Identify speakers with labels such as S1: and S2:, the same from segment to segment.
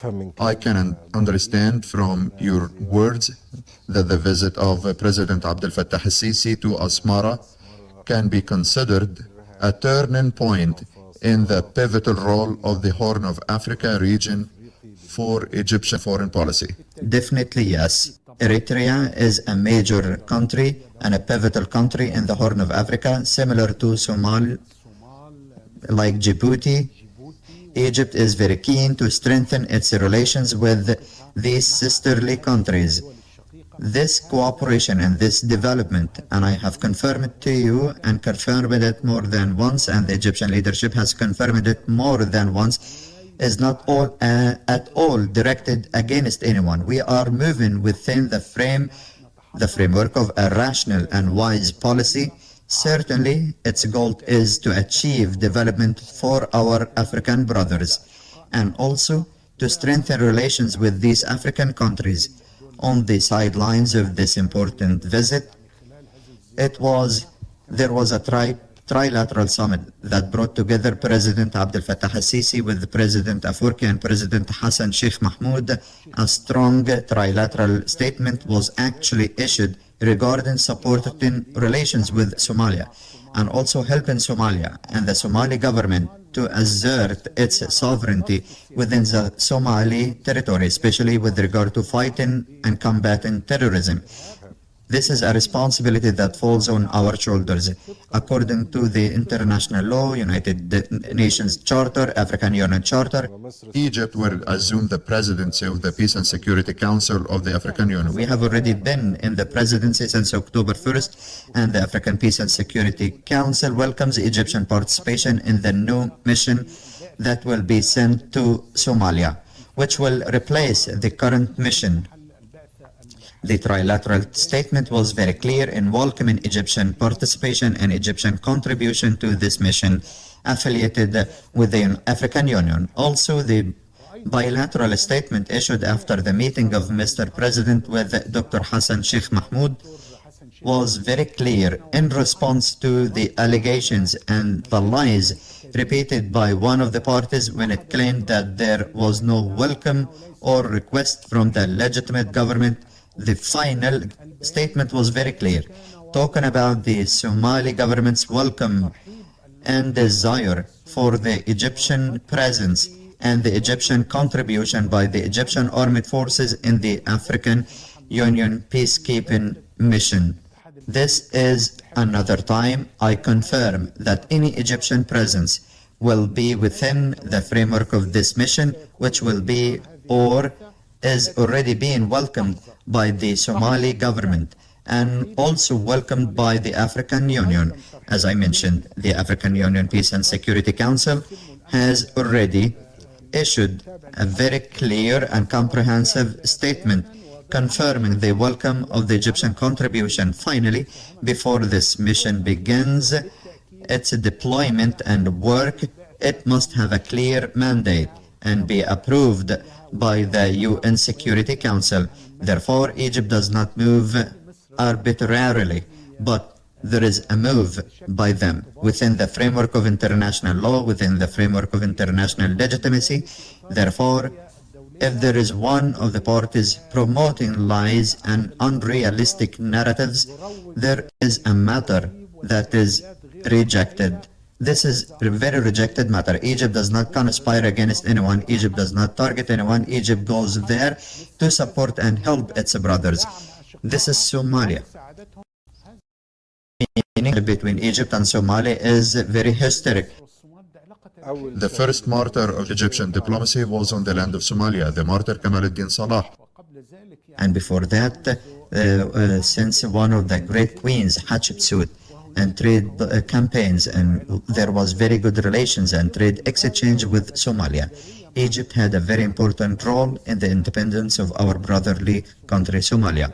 S1: I can understand from your words that the visit of President Abdel Fattah al-Sisi to Asmara can be considered a turning point in the pivotal role of the Horn of Africa region for Egyptian foreign policy.
S2: Definitely, yes. Eritrea is a major country and a pivotal country in the Horn of Africa, similar to Somalia, like Djibouti. Egypt is very keen to strengthen its relations with these sisterly countries. This cooperation and this development, and I have confirmed it to you and confirmed it more than once, and the Egyptian leadership has confirmed it more than once, is not at all directed against anyone. We are moving within the framework of a rational and wise policy. Certainly, its goal is to achieve development for our African brothers and also to strengthen relations with these African countries. On the sidelines of this important visit, there was a trilateral summit that brought together President Abdel Fattah al-Sisi with President Afwerki and President Hassan Sheikh Mahmoud. A strong trilateral statement was actually issued regarding supporting relations with Somalia and also helping Somalia and the Somali government to assert its sovereignty within the Somali territory, especially with regard to fighting and combating terrorism. This is a responsibility that falls on our shoulders. According to the international law, United Nations Charter, African Union Charter,
S1: Egypt will assume the presidency of the Peace and Security Council of the African Union.
S2: We have already been in the presidency since October 1st, and the African Peace and Security Council welcomes Egyptian participation in the new mission that will be sent to Somalia, which will replace the current mission. The trilateral statement was very clear in welcoming Egyptian participation and Egyptian contribution to this mission affiliated with the African Union. Also, the bilateral statement issued after the meeting of Mr. President with Dr. Hassan Sheikh Mahmoud was very clear in response to the allegations and the lies repeated by one of the parties when it claimed that there was no welcome or request from the legitimate government. The final statement was very clear, talking about the Somali government's welcome and desire for the Egyptian presence and the Egyptian contribution by the Egyptian armed forces in the African Union peacekeeping mission. This is another time I confirm that any Egyptian presence will be within the framework of this mission, which will be or is already being welcomed by the Somali government and also welcomed by the African Union. As I mentioned, the African Union Peace and Security Council has already issued a very clear and comprehensive statement confirming the welcome of the Egyptian contribution. Finally, before this mission begins its deployment and work, it must have a clear mandate and be approved by the UN Security Council. Therefore, Egypt does not move arbitrarily, but there is a move by them within the framework of international law, within the framework of international legitimacy. Therefore, if there is one of the parties promoting lies and unrealistic narratives, there is a matter that is rejected. This is a very rejected matter. Egypt does not conspire against anyone. Egypt does not target anyone. Egypt goes there to support and help its brothers. This is Somalia. Meaning between Egypt and Somalia is very historic.
S1: The first martyr of Egyptian diplomacy was on the land of Somalia, the martyr Kamal ad-Din Salah.
S2: And before that, since one of the great queens, Hatshepsut, and trade campaigns, and there was very good relations and trade exchange with Somalia. Egypt had a very important role in the independence of our brotherly country, Somalia.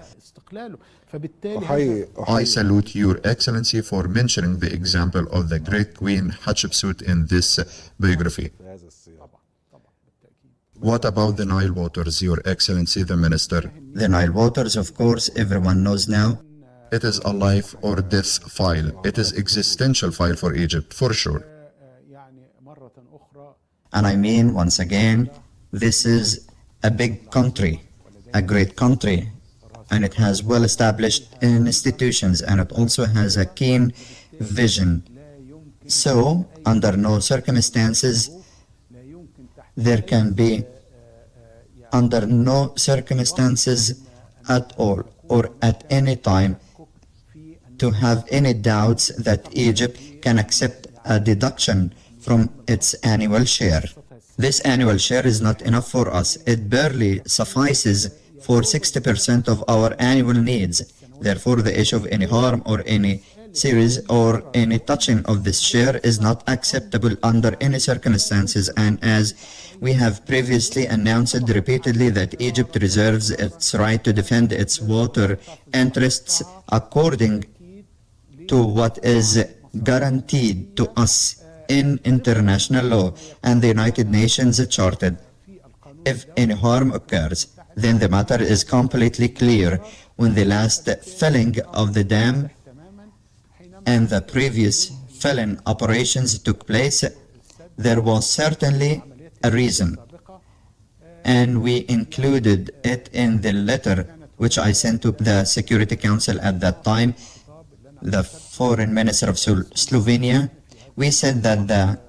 S1: I salute Your Excellency for mentioning the example of the great Queen Hatshepsut in this biography. What about the Nile waters, Your Excellency the Minister?
S2: The Nile waters, of course, everyone knows now.
S1: It is a life or death file. It is existential file for Egypt, for sure.
S2: And I mean, once again, this is a big country, a great country, and it has well-established institutions, and it also has a keen vision. So, under no circumstances, there can be, under no circumstances at all or at any time, to have any doubts that Egypt can accept a deduction from its annual share. This annual share is not enough for us. It barely suffices for 60% of our annual needs. Therefore, the issue of any harm or any series or any touching of this share is not acceptable under any circumstances, and as we have previously announced repeatedly that Egypt reserves its right to defend its water interests according to what is guaranteed to us in international law and the United Nations Charter. If any harm occurs, then the matter is completely clear. When the last filling of the dam and the previous filling operations took place, there was certainly a reason, and we included it in the letter which I sent to the Security Council at that time, the Foreign Minister of Slovenia. We said that the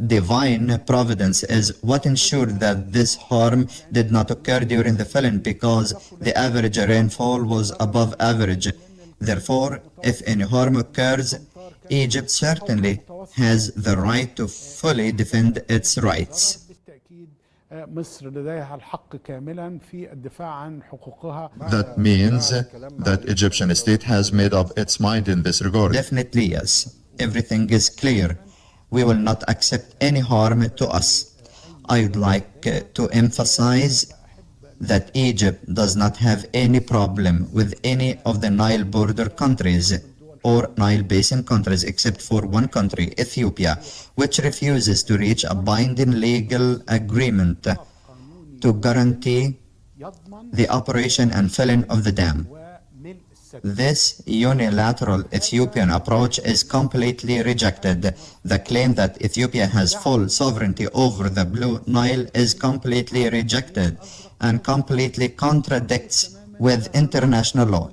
S2: divine providence is what ensured that this harm did not occur during the filling, because the average rainfall was above average. Therefore, if any harm occurs, Egypt certainly has the right to fully defend its rights.
S1: That means that Egyptian state has made up its mind in this regard.
S2: Definitely, yes. Everything is clear. We will not accept any harm to us. I would like to emphasize that Egypt does not have any problem with any of the Nile border countries or Nile Basin countries except for one country, Ethiopia, which refuses to reach a binding legal agreement to guarantee the operation and filling of the dam. This unilateral Ethiopian approach is completely rejected. The claim that Ethiopia has full sovereignty over the Blue Nile is completely rejected and completely contradicts with international law.